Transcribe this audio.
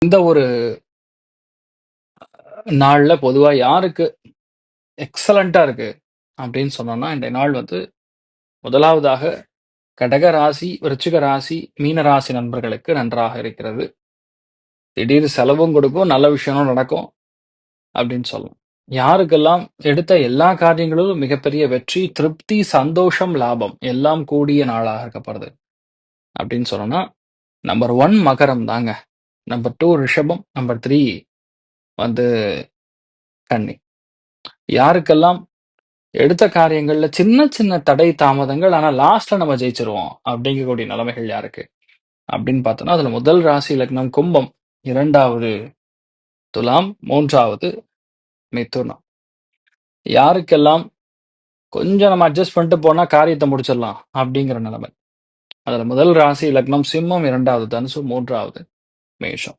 இந்த ஒரு நாள்ல பொதுவா யாருக்கு எக்ஸலன்ட்டா இருக்கு அப்படின்னு சொன்னோம்னா, இன்றைய நாள் வந்து முதலாவதாக கடக ராசி, விருச்சிக ராசி, மீன ராசி நண்பர்களுக்கு நன்றாக இருக்கிறது. திடீர் செலவும் கொடுக்கும், நல்ல விஷயமும் நடக்கும் அப்படின்னு சொல்லலாம். யாருக்கெல்லாம் எடுத்த எல்லா காரியங்களிலும் மிகப்பெரிய வெற்றி, திருப்தி, சந்தோஷம், லாபம் எல்லாம் கூடிய நாளாக இருக்கப்படுது அப்படின்னு சொன்னோம்னா, நம்பர் 1 மகரம் தாங்க. நம்பர் 2 ரிஷபம், நம்பர் 3 வந்து கன்னி. யாருக்கெல்லாம் எடுத்த காரியங்கள்ல சின்ன சின்ன தடை தாமதங்கள், ஆனா லாஸ்ட்ல நம்ம ஜெயிச்சுருவோம் அப்படிங்கக்கூடிய நிலைமைகள் யாருக்கு அப்படின்னு பார்த்தோம்னா, அதுல முதல் ராசி லக்னம் கும்பம், 2வது துலாம், 3வது மிதுனம். யாருக்கெல்லாம் கொஞ்சம் நம்ம அட்ஜஸ்ட் பண்ணிட்டு போனா காரியத்தை முடிச்சிடலாம் அப்படிங்கிற நிலைமை. அதுல முதல் ராசி லக்னம் சிம்மம், 2வது தனுசு, 3வது மேஷம்.